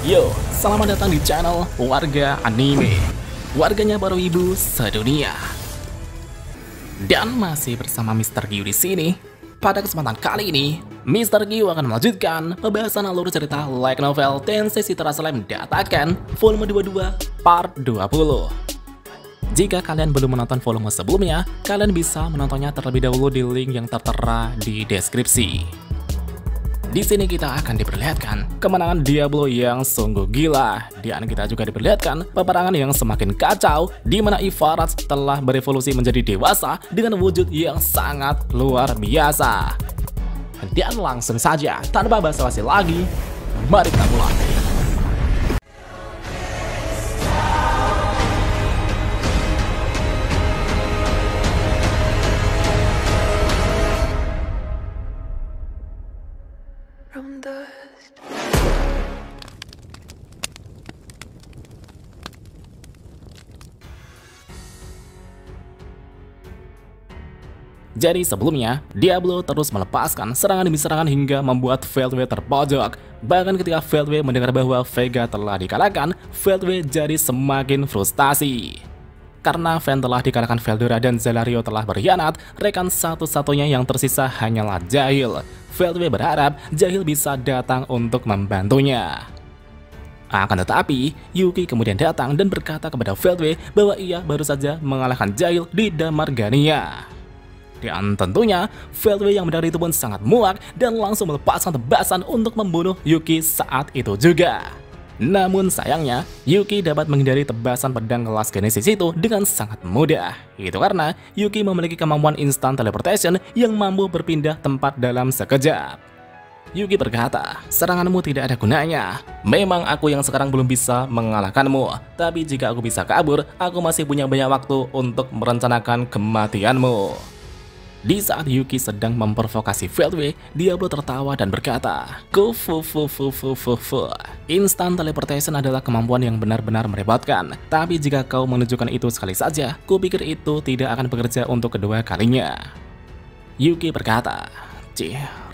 Yo, selamat datang di channel Warga Anime, warganya para ibu sedunia. Dan masih bersama Mr. Gyu di sini. Pada kesempatan kali ini, Mr. Gyu akan melanjutkan pembahasan alur cerita light novel Tensei Citra Slime Dataken volume 22 part 20. Jika kalian belum menonton volume sebelumnya, kalian bisa menontonnya terlebih dahulu di link yang tertera di deskripsi. Di sini kita akan diperlihatkan kemenangan Diablo yang sungguh gila, dan kita juga diperlihatkan peperangan yang semakin kacau, di mana Ivarat telah berevolusi menjadi dewasa dengan wujud yang sangat luar biasa. Dan langsung saja, tanpa basa-basi lagi, mari kita mulai. Jadi sebelumnya, Diablo terus melepaskan serangan demi serangan hingga membuat Veldway terpojok. Bahkan ketika Veldway mendengar bahwa Vega telah dikalahkan, Veldway jadi semakin frustasi. Karena Ven telah dikalahkan Veldora dan Zelario telah berkhianat, rekan satu-satunya yang tersisa hanyalah Jahil. Veldway berharap Jahil bisa datang untuk membantunya. Akan tetapi, Yuki kemudian datang dan berkata kepada Veldway bahwa ia baru saja mengalahkan Jahil di Damargania. Dan tentunya, Veldway yang mendengar itu pun sangat muak dan langsung melepaskan tebasan untuk membunuh Yuki saat itu juga. Namun sayangnya, Yuki dapat menghindari tebasan pedang kelas Genesis itu dengan sangat mudah. Itu karena Yuki memiliki kemampuan instant teleportation yang mampu berpindah tempat dalam sekejap. Yuki berkata, seranganmu tidak ada gunanya. Memang aku yang sekarang belum bisa mengalahkanmu, tapi jika aku bisa kabur, aku masih punya banyak waktu untuk merencanakan kematianmu. Di saat Yuki sedang memprovokasi Veldway, Diablo tertawa dan berkata, Instant teleportation adalah kemampuan yang benar-benar merepotkan. Tapi jika kau menunjukkan itu sekali saja, kupikir itu tidak akan bekerja untuk kedua kalinya. Yuki berkata,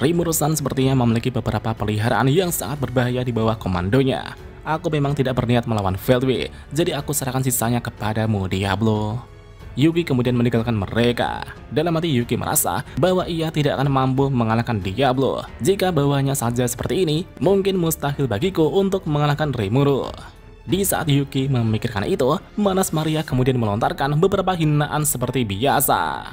Rimuru-san sepertinya memiliki beberapa peliharaan yang sangat berbahaya di bawah komandonya. Aku memang tidak berniat melawan Veldway, jadi aku serahkan sisanya kepadamu, Diablo. Yuki kemudian meninggalkan mereka. Dalam hati Yuki merasa bahwa ia tidak akan mampu mengalahkan Diablo. Jika bawahnya saja seperti ini, mungkin mustahil bagiku untuk mengalahkan Rimuru. Di saat Yuki memikirkan itu, Manas Maria kemudian melontarkan beberapa hinaan seperti biasa.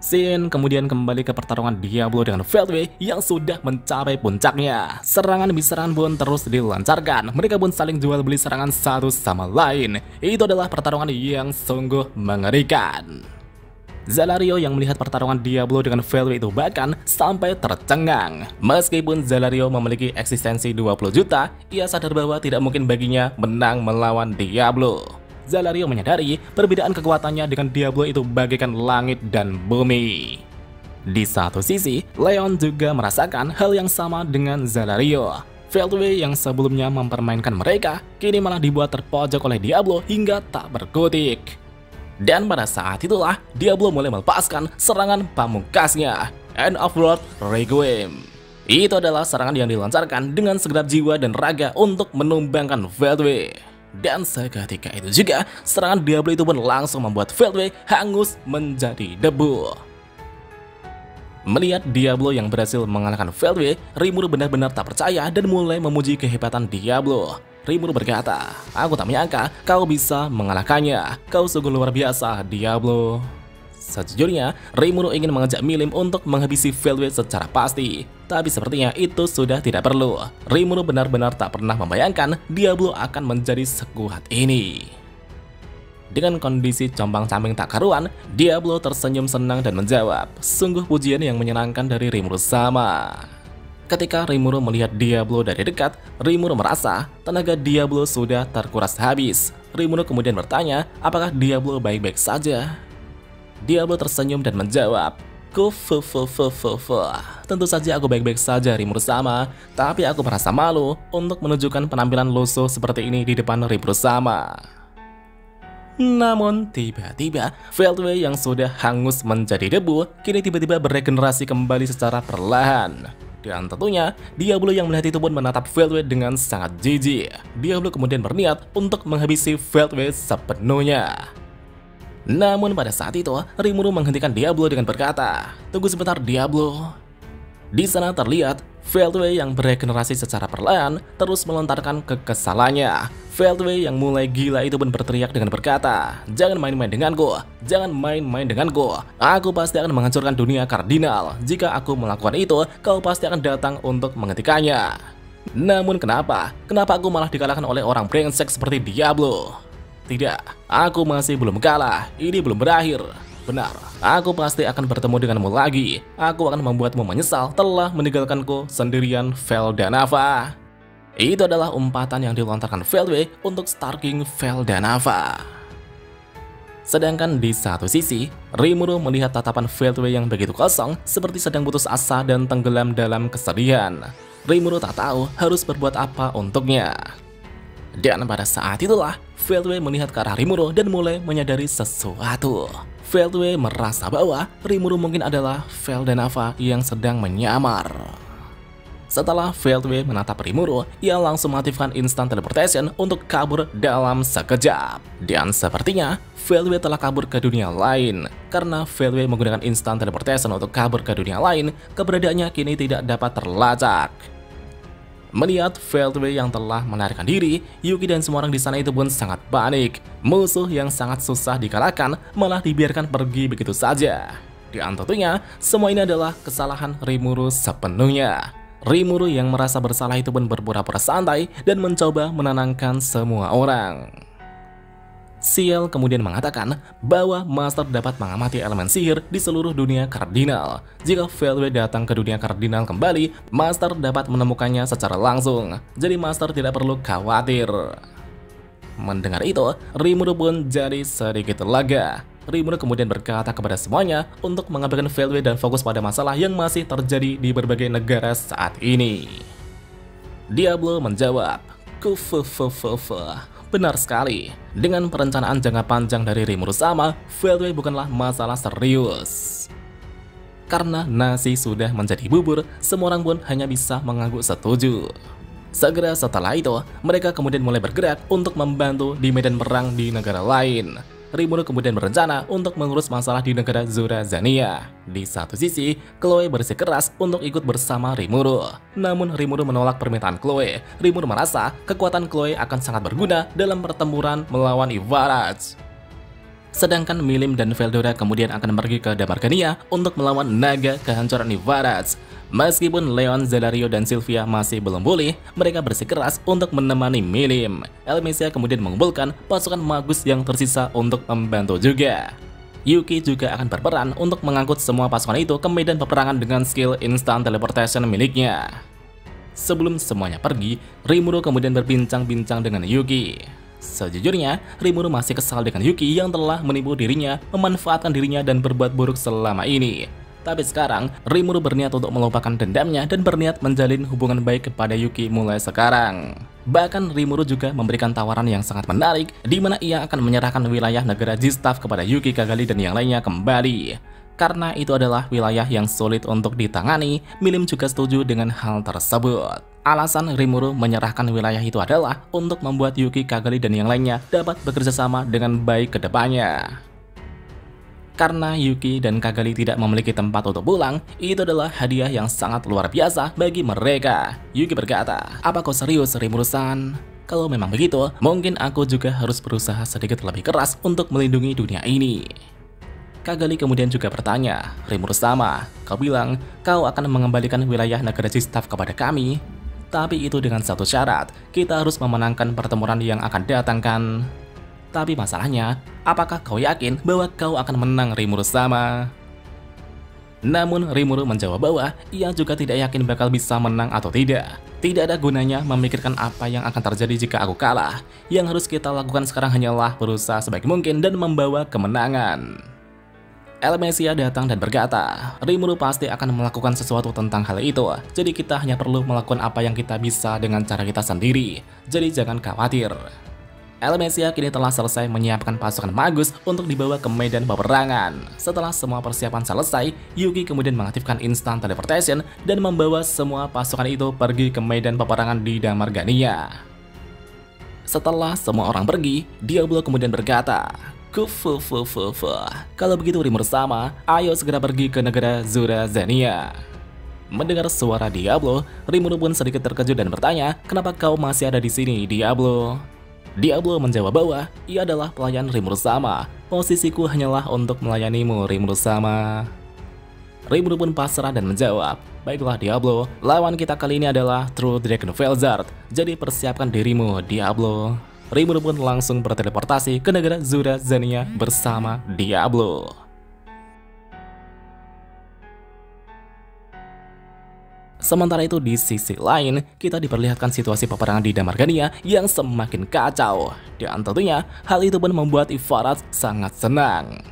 Scene kemudian kembali ke pertarungan Diablo dengan Veldway yang sudah mencapai puncaknya. Serangan demi serangan pun terus dilancarkan. Mereka pun saling jual beli serangan satu sama lain. Itu adalah pertarungan yang sungguh mengerikan. Zelario yang melihat pertarungan Diablo dengan Veldway itu bahkan sampai tercengang. Meskipun Zelario memiliki eksistensi 20 juta, ia sadar bahwa tidak mungkin baginya menang melawan Diablo. Zelario menyadari perbedaan kekuatannya dengan Diablo itu bagaikan langit dan bumi. Di satu sisi, Leon juga merasakan hal yang sama dengan Zelario. Veldway yang sebelumnya mempermainkan mereka, kini malah dibuat terpojok oleh Diablo hingga tak berkutik. Dan pada saat itulah, Diablo mulai melepaskan serangan pamungkasnya, End of World Requiem. Itu adalah serangan yang dilancarkan dengan segenap jiwa dan raga untuk menumbangkan Veldway. Dan seketika itu juga, serangan Diablo itu pun langsung membuat Veldway hangus menjadi debu. Melihat Diablo yang berhasil mengalahkan Veldway, Rimuru benar-benar tak percaya dan mulai memuji kehebatan Diablo. Rimuru berkata, aku tak menyangka kau bisa mengalahkannya. Kau sungguh luar biasa, Diablo. Sejujurnya, Rimuru ingin mengajak Milim untuk menghabisi Veldway secara pasti. Tapi sepertinya itu sudah tidak perlu. Rimuru benar-benar tak pernah membayangkan Diablo akan menjadi sekuat ini. Dengan kondisi compang-camping tak karuan, Diablo tersenyum senang dan menjawab, sungguh pujian yang menyenangkan dari Rimuru sama. Ketika Rimuru melihat Diablo dari dekat, Rimuru merasa tenaga Diablo sudah terkuras habis. Rimuru kemudian bertanya, apakah Diablo baik-baik saja? Diablo tersenyum dan menjawab, tentu saja aku baik-baik saja, Rimuru sama. Tapi aku merasa malu untuk menunjukkan penampilan lusuh seperti ini di depan Rimuru sama. Namun tiba-tiba, Veldway yang sudah hangus menjadi debu, kini tiba-tiba beregenerasi kembali secara perlahan. Dan tentunya, Diablo yang melihat itu pun menatap Veldway dengan sangat jijik. Diablo kemudian berniat untuk menghabisi Veldway sepenuhnya. Namun pada saat itu, Rimuru menghentikan Diablo dengan berkata, "Tunggu sebentar Diablo." Di sana terlihat Veldway yang beregenerasi secara perlahan terus melontarkan kekesalannya. Veldway yang mulai gila itu pun berteriak dengan berkata, "Jangan main-main denganku, jangan main-main denganku. Aku pasti akan menghancurkan dunia kardinal. Jika aku melakukan itu, kau pasti akan datang untuk menghentikannya." Namun kenapa aku malah dikalahkan oleh orang brengsek seperti Diablo? Tidak, aku masih belum kalah, ini belum berakhir. Benar, aku pasti akan bertemu denganmu lagi. Aku akan membuatmu menyesal telah meninggalkanku sendirian, Veldanava. Itu adalah umpatan yang dilontarkan Veldway untuk Star King Veldanava. Sedangkan di satu sisi, Rimuru melihat tatapan Veldway yang begitu kosong, seperti sedang putus asa dan tenggelam dalam kesedihan. Rimuru tak tahu harus berbuat apa untuknya. Dan pada saat itulah, Veldway melihat ke arah Rimuru dan mulai menyadari sesuatu. Veldway merasa bahwa Rimuru mungkin adalah Veldanava yang sedang menyamar. Setelah Veldway menatap Rimuru, ia langsung mengaktifkan instant teleportation untuk kabur dalam sekejap. Dan sepertinya, Veldway telah kabur ke dunia lain. Karena Veldway menggunakan instant teleportation untuk kabur ke dunia lain, keberadaannya kini tidak dapat terlacak. Melihat Veldway yang telah melarikan diri, Yuki dan semua orang di sana itu pun sangat panik. Musuh yang sangat susah dikalahkan malah dibiarkan pergi begitu saja. Dan tentunya, semua ini adalah kesalahan Rimuru sepenuhnya. Rimuru yang merasa bersalah itu pun berpura-pura santai dan mencoba menenangkan semua orang. Ciel kemudian mengatakan bahwa Master dapat mengamati elemen sihir di seluruh dunia kardinal. Jika Veldway datang ke dunia kardinal kembali, Master dapat menemukannya secara langsung. Jadi Master tidak perlu khawatir. Mendengar itu, Rimuru pun jadi sedikit lega. Rimuru kemudian berkata kepada semuanya untuk mengabaikan Veldway dan fokus pada masalah yang masih terjadi di berbagai negara saat ini. Diablo menjawab, benar sekali. Dengan perencanaan jangka panjang dari Rimuru sama, Veldway bukanlah masalah serius. Karena nasi sudah menjadi bubur, semua orang pun hanya bisa mengangguk setuju. Segera setelah itu, mereka kemudian mulai bergerak untuk membantu di medan perang di negara lain. Rimuru kemudian berencana untuk mengurus masalah di negara Zorazania. Di satu sisi, Chloe bersikeras untuk ikut bersama Rimuru. Namun Rimuru menolak permintaan Chloe. Rimuru merasa kekuatan Chloe akan sangat berguna dalam pertempuran melawan Ivarax. Sedangkan Milim dan Veldora kemudian akan pergi ke Damargania untuk melawan naga kehancuran Ivarax. Meskipun Leon, Zelario, dan Sylvia masih belum pulih, mereka bersikeras untuk menemani Milim. Elmesia kemudian mengumpulkan pasukan magus yang tersisa untuk membantu juga. Yuki juga akan berperan untuk mengangkut semua pasukan itu ke medan peperangan dengan skill instant teleportation miliknya. Sebelum semuanya pergi, Rimuru kemudian berbincang-bincang dengan Yuki. Sejujurnya, Rimuru masih kesal dengan Yuki yang telah menipu dirinya, memanfaatkan dirinya dan berbuat buruk selama ini. Tapi sekarang, Rimuru berniat untuk melupakan dendamnya dan berniat menjalin hubungan baik kepada Yuki mulai sekarang. Bahkan Rimuru juga memberikan tawaran yang sangat menarik, di mana ia akan menyerahkan wilayah negara Jistav kepada Yuki Kagali dan yang lainnya kembali. Karena itu adalah wilayah yang sulit untuk ditangani, Milim juga setuju dengan hal tersebut. Alasan Rimuru menyerahkan wilayah itu adalah untuk membuat Yuki Kagali dan yang lainnya dapat bekerja sama dengan baik ke depannya. Karena Yuki dan Kagali tidak memiliki tempat untuk pulang, itu adalah hadiah yang sangat luar biasa bagi mereka. Yuki berkata, "Apa kau serius, Rimuru-san? Kalau memang begitu, mungkin aku juga harus berusaha sedikit lebih keras untuk melindungi dunia ini." Kagali kemudian juga bertanya, "Rimuru-sama, kau bilang kau akan mengembalikan wilayah negara Jistav kepada kami. Tapi itu dengan satu syarat, kita harus memenangkan pertempuran yang akan datang kan? Tapi masalahnya, apakah kau yakin bahwa kau akan menang, Rimuru-sama?" Namun Rimuru menjawab bahwa ia juga tidak yakin bakal bisa menang atau tidak. Tidak ada gunanya memikirkan apa yang akan terjadi jika aku kalah. Yang harus kita lakukan sekarang hanyalah berusaha sebaik mungkin dan membawa kemenangan. Elmesia datang dan berkata, "Rimuru pasti akan melakukan sesuatu tentang hal itu. Jadi kita hanya perlu melakukan apa yang kita bisa dengan cara kita sendiri. Jadi jangan khawatir." Elmesia kini telah selesai menyiapkan pasukan Magus untuk dibawa ke medan peperangan. Setelah semua persiapan selesai, Yuki kemudian mengaktifkan instant teleportation dan membawa semua pasukan itu pergi ke medan peperangan di Damargania. Setelah semua orang pergi, Diablo kemudian berkata, kalau begitu Rimur sama, ayo segera pergi ke negara Zurazania. Mendengar suara Diablo, Rimuru pun sedikit terkejut dan bertanya, kenapa kau masih ada di sini, Diablo? Diablo menjawab bahwa ia adalah pelayan Rimuru sama. Posisiku hanyalah untuk melayanimu, Rimuru sama. Rimuru pun pasrah dan menjawab, baiklah Diablo, lawan kita kali ini adalah True Dragon Velzard. Jadi persiapkan dirimu, Diablo. Rimuru pun langsung berteleportasi ke negara Zurazania bersama Diablo. Sementara itu di sisi lain, kita diperlihatkan situasi peperangan di Damargania yang semakin kacau. Dan tentunya, hal itu pun membuat Ivaras sangat senang.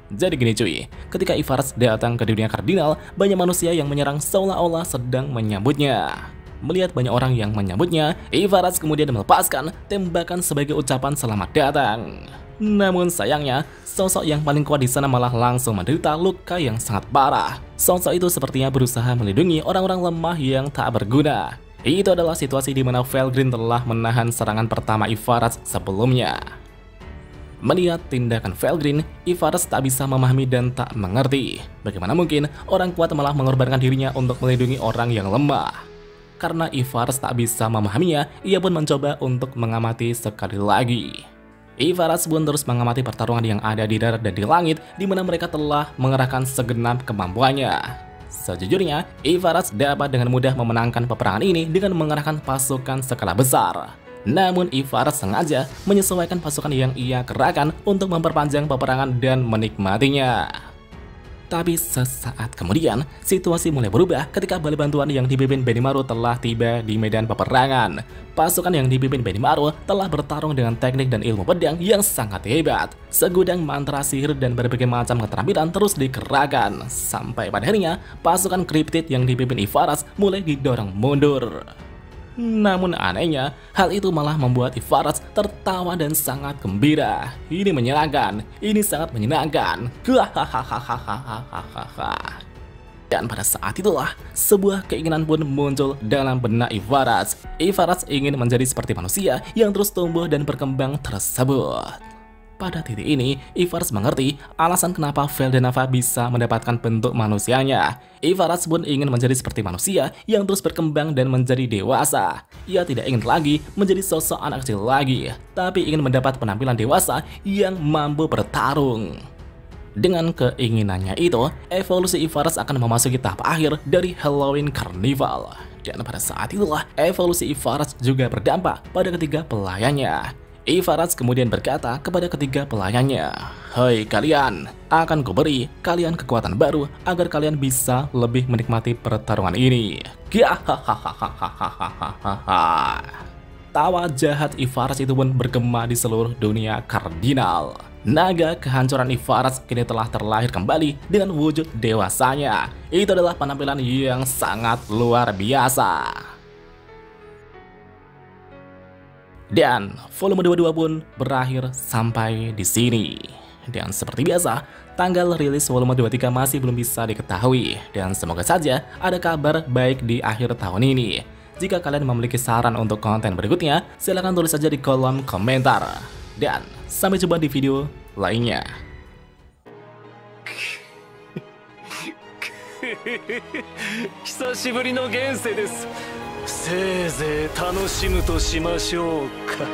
Jadi gini cuy, ketika Ivaras datang ke dunia kardinal, banyak manusia yang menyerang seolah-olah sedang menyambutnya. Melihat banyak orang yang menyambutnya, Ivaras kemudian melepaskan tembakan sebagai ucapan selamat datang. Namun sayangnya, sosok yang paling kuat di sana malah langsung menderita luka yang sangat parah. Sosok itu sepertinya berusaha melindungi orang-orang lemah yang tak berguna. Itu adalah situasi di mana Felgrin telah menahan serangan pertama Ivaras sebelumnya. Melihat tindakan Felgrin, Ivaras tak bisa memahami dan tak mengerti. Bagaimana mungkin orang kuat malah mengorbankan dirinya untuk melindungi orang yang lemah? Karena Ivaras tak bisa memahaminya, ia pun mencoba untuk mengamati sekali lagi. Ivaras pun terus mengamati pertarungan yang ada di darat dan di langit, di mana mereka telah mengerahkan segenap kemampuannya. Sejujurnya, Ivaras dapat dengan mudah memenangkan peperangan ini dengan mengerahkan pasukan skala besar. Namun Ivaras sengaja menyesuaikan pasukan yang ia kerahkan untuk memperpanjang peperangan dan menikmatinya. Tapi sesaat kemudian, situasi mulai berubah ketika bala bantuan yang dipimpin Benimaru telah tiba di medan peperangan. Pasukan yang dipimpin Benimaru telah bertarung dengan teknik dan ilmu pedang yang sangat hebat. Segudang mantra sihir dan berbagai macam keterampilan terus dikerahkan. Sampai pada akhirnya, pasukan Cryptid yang dipimpin Ivaras mulai didorong mundur. Namun anehnya, hal itu malah membuat Ivaras tertawa dan sangat gembira. Ini menyenangkan, ini sangat menyenangkan. Dan pada saat itulah, sebuah keinginan pun muncul dalam benak Ivaras. Ivaras ingin menjadi seperti manusia yang terus tumbuh dan berkembang tersebut. Pada titik ini, Ivaras mengerti alasan kenapa Veldenava bisa mendapatkan bentuk manusianya. Ivaras pun ingin menjadi seperti manusia yang terus berkembang dan menjadi dewasa. Ia tidak ingin lagi menjadi sosok anak kecil lagi, tapi ingin mendapat penampilan dewasa yang mampu bertarung. Dengan keinginannya itu, evolusi Ivaras akan memasuki tahap akhir dari Halloween Carnival. Dan pada saat itulah, evolusi Ivaras juga berdampak pada ketiga pelayannya. Ivaras kemudian berkata kepada ketiga pelayannya, "Hei kalian, akan kuberi kalian kekuatan baru agar kalian bisa lebih menikmati pertarungan ini." Tawa jahat Ivaras itu pun bergema di seluruh dunia kardinal. Naga kehancuran Ivaras kini telah terlahir kembali dengan wujud dewasanya. Itu adalah penampilan yang sangat luar biasa. Dan volume 22 pun berakhir sampai di sini. Dan seperti biasa, tanggal rilis volume 23 masih belum bisa diketahui. Dan semoga saja ada kabar baik di akhir tahun ini. Jika kalian memiliki saran untuk konten berikutnya, silahkan tulis saja di kolom komentar. Dan sampai jumpa di video lainnya. 久しぶりの現世です。せいぜい楽しむとしましょうか。